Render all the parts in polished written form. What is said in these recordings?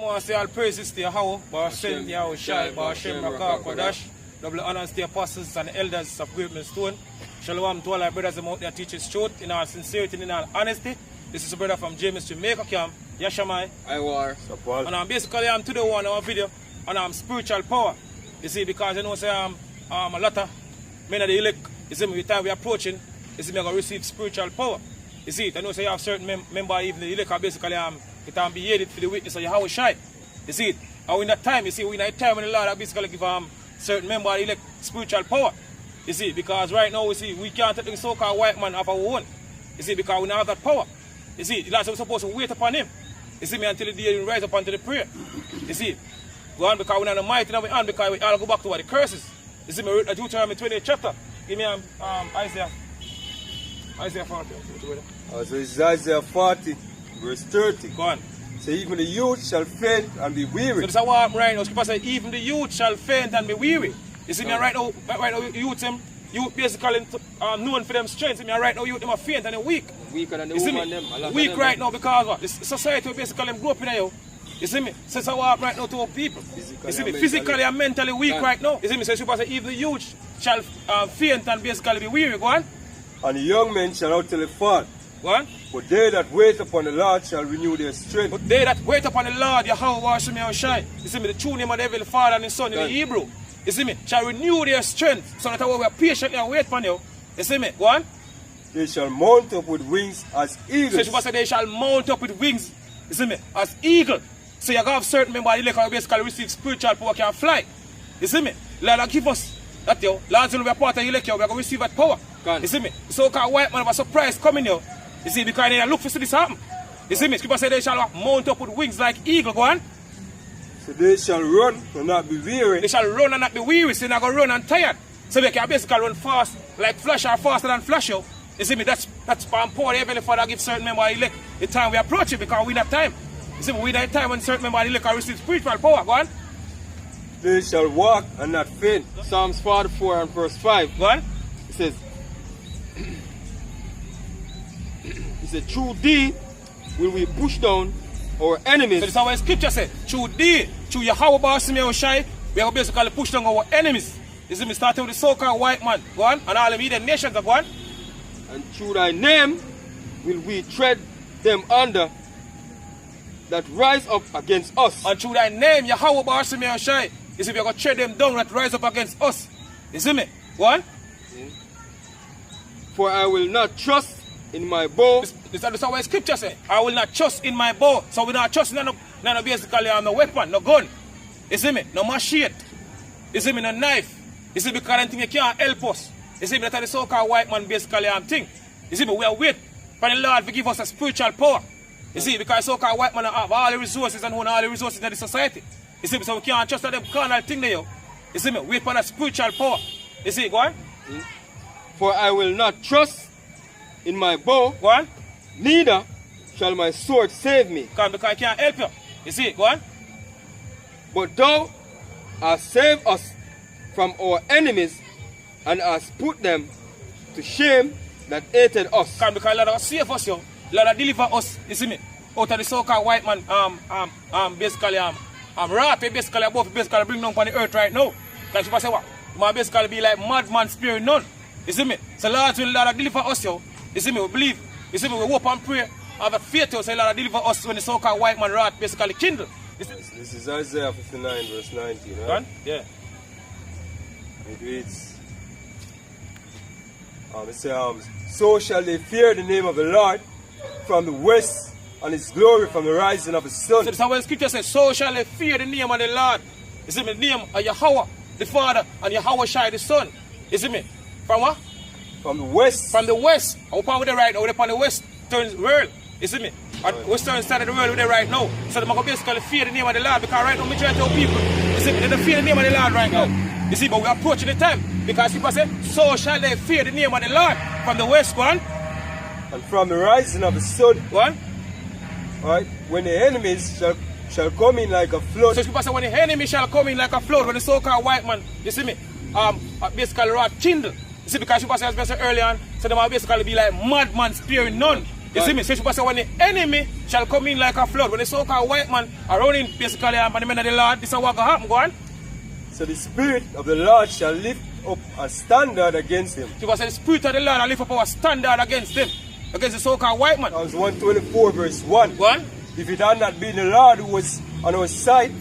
want to say all praises to Yahweh, Barashem, Yahweh Shai, Barashem, Rakah, Kodash. Double honors to the apostles and the elders of Great Millstone. Shalom to all our brothers out there teaching truth in all sincerity and in all honesty. This is a brother from James Jamaica Camp, Yashamai. I war. And I'm basically today on our video on spiritual power. You see, because you know say a lot of men of the elect, you see, every time we're approaching, you see, we're going to receive spiritual power. You see, I know say you have certain members, even the elect are basically it can be aided for the witness of Yahweh Shai. You see it? And in that time, you see, in that time when the Lord basically give certain members elect spiritual power. You see, because right now we see we can't take the so-called white man of our own. You see, because we don't have that power. You see, that's why we're supposed to wait upon him. You see me until the day we rise up unto the prayer. You see, go on because we're not the mighty in our hand because we all go back to what the curses. You see me read Deuteronomy 28 chapter. Give me Isaiah 40. So this is Isaiah 40, verse 30. Go on. So even the youth shall faint and be weary. So this is what I'm right now. Scripture says, even the youth shall faint and be weary. You see me right now youth basically known for them strength. See me right now youth them are faint and they're weak. Weaker than the you see woman me? them. Weak right now because what? The society basically grow up in here. You see me? So it's a walk right now to our people. You see me? Physically and mentally weak right now. You see me? So Scripture says, even the youth shall faint and basically be weary. Go on. And the young men shall not till fall. Go on. But they that wait upon the Lord shall renew their strength. But they that wait upon the Lord, Yahweh Barashem Yahweh Shai. You see me? The true name of the Heavenly Father and His Son in the Hebrew. You see me? Shall renew their strength. So that we are patiently and wait upon you. You see me? Go on. They shall mount up with wings as eagles. So Scripture says they shall mount up with wings. You see me? As eagle. So you have certain members who basically receive spiritual power can fly. You see me? Lord give us that yo. Lord will be a part of you like you. We are going to receive that power. You see me? So-called white man have a surprise coming here. You see, because they look for this happen. You see me? Scripture says they shall mount up with wings like eagle. Go on. So they shall run and not be weary. They shall run and not be weary. So they're not going to run and tired. So they can basically run fast, like Flash or faster than Flash. You see me? That's power the Heavenly Father give certain members elect the time we approach it because we that time. You see me? We that time when certain members elect can receive spiritual power. Go on. They shall walk and not faint. Psalms 44 and verse 5. Go on. It says, through thee will we push down our enemies. So this is how the scripture says. Through thee, through Yahweh Barashem Yahweh Shai, we are basically push down our enemies. You see me? Starting with the so-called white man. Go on. And all the heathen nations are going. And through thy name will we tread them under that rise up against us. And through thy name, Yahweh Barashem Yahweh Shai, you see, we are going to tread them down that rise up against us. You see me? Go on. For I will not trust in my bow. This is what the scripture says. I will not trust in my bow. So we not trust none basically no weapon, no gun. You see me? No machete. You see me? No knife. You see me? Because I think you can't help us. You see me? That's the so-called white man basically thing. You see me? We are waiting for the Lord to give us a spiritual power. You see, because so-called white man have all the resources and own all the resources in the society. You see me? So we can't trust them carnal thing there. You see me? Wait for a spiritual power. You see? Go on. For I will not trust in my bow. Go on. Neither shall my sword save me. Because I can't help you. You see? Go on. But thou hast saved us from our enemies and hast put them to shame that hated us. Because Lord save us, yo. Lord deliver us, you see me, out of the so-called white man, basically, wrath, basically, above, basically bring down on the earth right now. Because people say what? Man basically be like madman sparing none. You see me? So Lord will deliver us, yo. You see me? We believe. You see me? We hope and pray. Have a faith, yo. Say Lord deliver us when the so-called white man wrath basically kindle. This is Isaiah 59 verse 19, right? Right? Yeah. It reads, it says, so shall they fear the name of the Lord from the west, and His glory from the rising of the sun. So that's how the scripture says, so shall they fear the name of the Lord. You see me? The name of Yahweh, the Father, and Yahweh Shai, the Son. You see me? From what? From the west. From the west. Upon with the right now, upon the west turns world. You see me? At western side of the world with it right now. So they're going to basically fear the name of the Lord because right now majority of people, you see, they don't fear the name of the Lord right now. You see, but we're approaching the time because people say, so shall they fear the name of the Lord from the west, go on. And from the rising of the sun. Go on. Right? When the enemies shall come in like a flood. So people say when the enemy shall come in like a flood, when the so-called white man, you see me, basically wrath kindle. You see, because people say as I said earlier on, so they might basically be like madman sparing none. You see me? So say when the enemy shall come in like a flood, when the so-called white man are running basically and the men of the Lord, this is what will happen, go on. So the Spirit of the Lord shall lift up a standard against him. Because the Spirit of the Lord will lift up our standard against him, against the so-called white man. That was 124 verse 1. Go on. If it had not been the Lord who was on our side,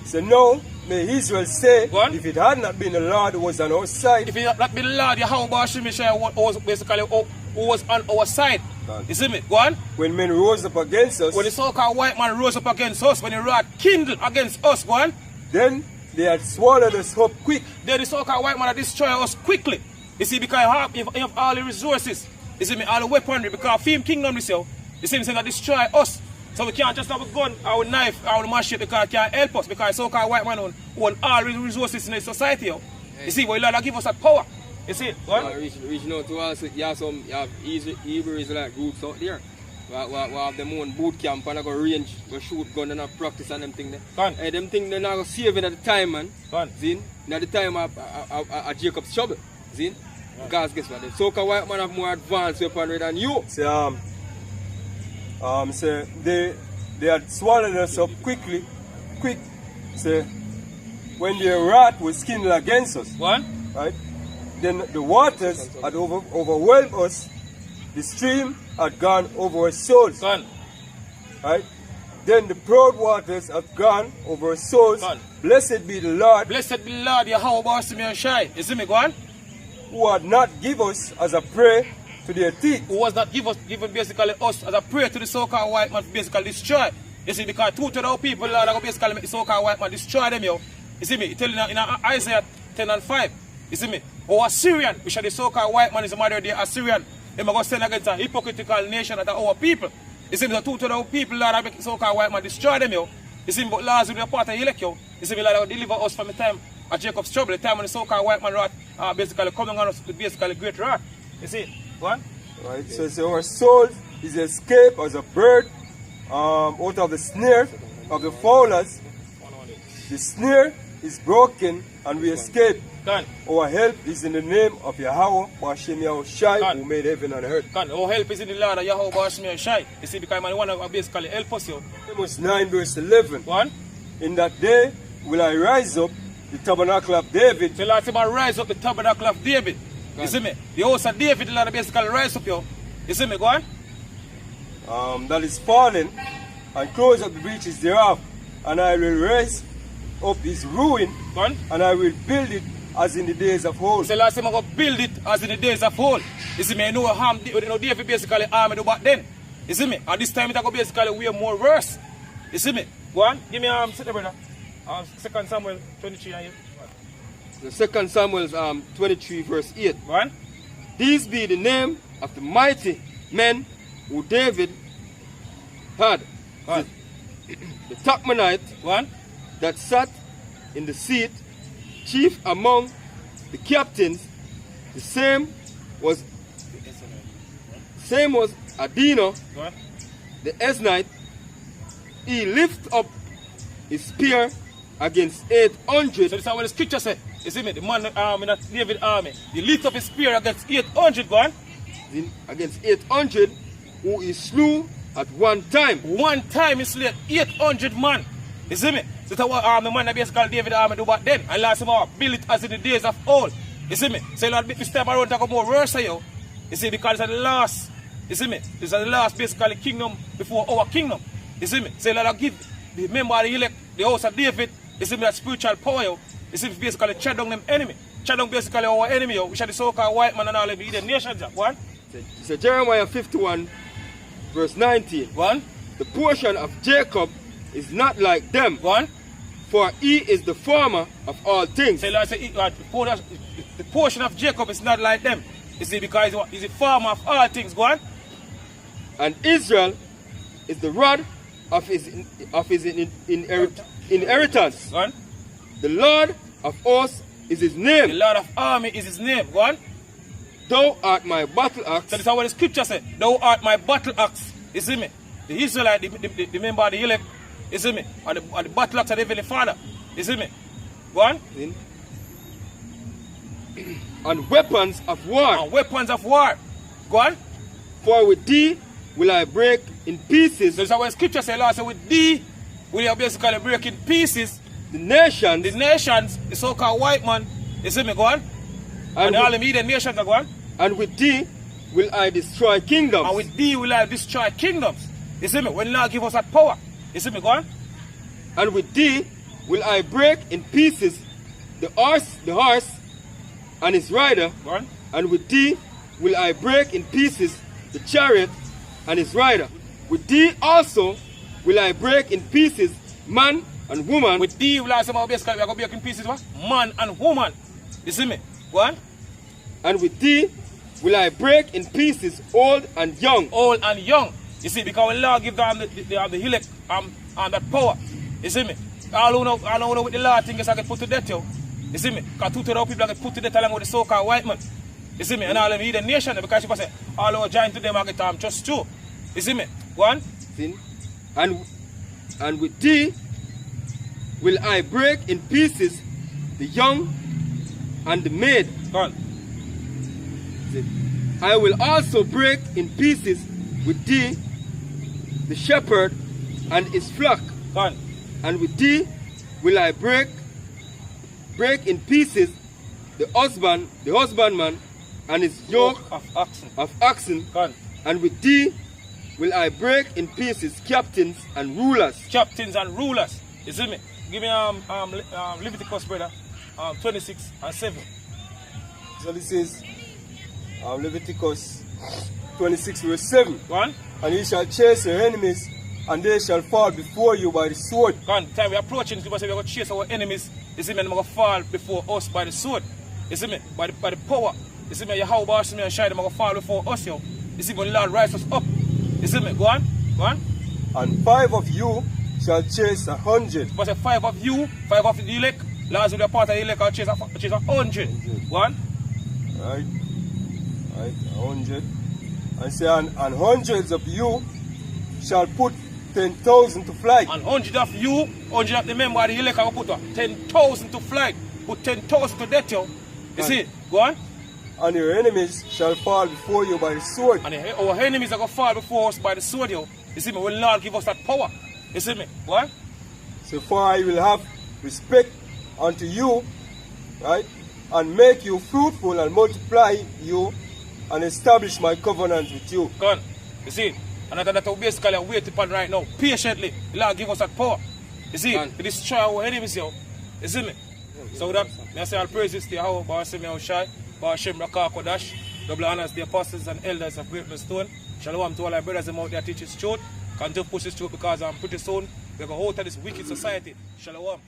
so no, may Israel say, Go on. if it had not been the Lord who was on our side, If it had not been the Lord, Yahweh Shemishai was basically who was on our side. Go on. You see me? Go on. when men rose up against us, When the so-called white man rose up against us, when the wrath kindled against us, go on. then they had swallowed us up quick. Then the so-called white man destroy us quickly. You see, because you have all the resources. You see me, all the weaponry, because Fame Kingdom this year, you see me, saying that destroy us. So we can't just have a gun, or a knife, or a machete, because it can't help us, because so-called white man own all the resources in the society. Yo. You see, but Lord give us that power. You see, go on. Reaching out to us, you have Hebrew Israelite groups out there. We have them own boot camp and I go range, go shoot gun and practice and them thing there. Go on. Hey, them thing they're not going to save it at the time, man. Go on. Zin? At the time of Jacob's trouble. Zin? Because guess what? The so-called white man have more advanced weaponry than you. So, so they had swallowed us up quick. So, when their wrath was kindled against us, Go on. right? Then the waters had overwhelmed us. The stream had gone over our souls, Go on. right? Then the proud waters have gone over our souls. Gone. Blessed be the Lord, Blessed be the Lord, Yahweh Shemishai. You see me, go on. who had not give us as a prey to their teeth. Who was not given basically us as a prey to the so-called white man to basically destroy. You see, because two to our people, Lord, are basically make the so-called white man destroy them, yo. You see me, it telling in Isaiah 10 and 5. You see me, or Assyrian, which are the so-called white man is the mother day Assyrian. They are going to stand against a hypocritical nation that are our people. You see me, the two to our people, Lord, are make the so-called white man destroy them, yo. You see me, but Lord, will be a part of the elect, yo. You see me, Lord, will deliver us from the time of Jacob's trouble, the time when the so-called white man wrath basically coming on us with basically great wrath. You see, go on. Right? So our soul is escaped as a bird out of the snare of the fowlers. The snare is broken and we escape. Can. Our help is in the name of Yahweh, Hashem Yahushai, who made heaven and earth. Can. Our help is in the Lord of Yahweh Shemishai. You see, because man want to basically help us, yo. Amos 9 verse 11. One. In that day will I rise up the tabernacle of David. So Lord, somebody rise up the tabernacle of David. You see me? The house of David, the Lord basically rise up, yo. You see me? Go on. That is fallen, and close up the breaches thereof, and I will raise up his ruin, Go on. and I will build it as in the days of old. So Lord, I'm going to build it as in the days of old. You see me? I know harm, David basically army do back then. You see me? At this time, it's going to basically way more worse. You see me? Go on. Give me sit there, brother. 2 Samuel 23 and 8. The 2 Samuel 23 verse 8. Go on. These be the name of the mighty men who David had. Go on. The Tachmonite Go on. that sat in the seat, chief among the captains, the same was Adino, Go on. the Esnite. He lifted up his spear against 800. So this is what the scripture says. You see me? The man in that David army, he lift up his spear against 800, go on. Against 800, who he slew at one time. One time he slew 800 man. You see me? So that's what the man that basically David army do back then. And last time build it as in the days of old. You see me? So Lord, this time around talk more worse of you. You see, because it's the last. You see me? It's the last basically kingdom before our kingdom. You see me? So Lord, I give the member of the elect, the house of David, you see me, that spiritual power, yo. You see, basically tread down them enemy. Tread down basically our enemy, yo, which are the so-called white man and all of the nations. One. So Jeremiah 51 verse 19. One. The portion of Jacob is not like them, One. for he is the former of all things. So Lord, say, the portion of Jacob is not like them. You see, because he's the farmer of all things. Go on. And Israel is the rod of his inheritance. Go on. The Lord of hosts is his The name. Lord of army is his name. Go on. Thou art my battle axe. So this is what the scripture says. Thou art my battle axe. You see me? The Israelite, the member of the elect. You see me? And the battle axe of the Heavenly Father. You see me? Go on. And weapons of war. And weapons of war. Go on. For with thee will I break in pieces So that's why scripture says, Lord, so with thee, will you basically break in pieces the nations, the nations, the so-called white man. You see me, go on? And all the media nations are going. and with thee will I destroy kingdoms. And with thee will I destroy kingdoms. You see me? When Lord give us that power. You see me, go on? And with thee will I break in pieces the horse and his rider. Go on. And with thee will I break in pieces the chariot and his rider. With thee also will I break in pieces man and woman. With thee will I somehow basically we are going to break in pieces what? Man and woman. You see me? Go on. And with thee will I break in pieces old and young. Old and young. You see, because when Lord give them the elect that power. You see me? All who know with the Lord thing is I get put to death, yo. You see me? Because 2,000 people get put to death along with the so-called white man. You see me? And all of them heathen nation, because she say, all who join to them I get just true. You see me? Go on. See? And with thee will I break in pieces the young and the maid. Go on. See? I will also break in pieces with thee the shepherd and his flock. Go on. And with thee will I break in pieces the husbandman and his yoke of oxen. Go on. And with thee will I break in pieces captains and rulers. Captains and rulers. You see me? Give me Leviticus, brother. 26 and 7. So this is Leviticus 26 verse 7. Go on. And ye shall chase your enemies, and they shall fall before you by the sword. Go on. Time we approaching, people say we're going to chase our enemies. You see me? And they're going to fall before us by the sword. You see me? By the power. You see me? Yahweh see me and Shai, they're going to fall before us, yo. You see me? When the Lord rise us up. You see me? Go on. Go on. And 5 of you shall chase 100. But say 5 of you, 5 of the elect. Last will be a part of the elect, I'll chase 100. Go on. Right, 100. And say, and hundreds of you shall put 10,000 to flight. And 100 of you, 100 of the member of the elect, I will put 10,000 to flight. Put 10,000 to death, yo. You see? Go on. And your enemies shall fall before you by the sword. And our enemies are going to fall before us by the sword, yo. You see me? When Lord give us that power. You see me? Go on. So far I will have respect unto you, right? And make you fruitful and multiply you and establish my covenant with you. Go on. You see? And that's what we basically are waiting upon right now. Patiently. The Lord give us that power. You see? To destroy our enemies, yo. You see me? So that, I say all praises to Yahweh, Baal Shem Shai, Baal Shem Rakah Kodash, double honors the apostles and elders of Great Millstone. Shalom to all our brothers and out there teaching truth. Continue to push this truth because I'm pretty soon we're going to out of this wicked society. Shalom.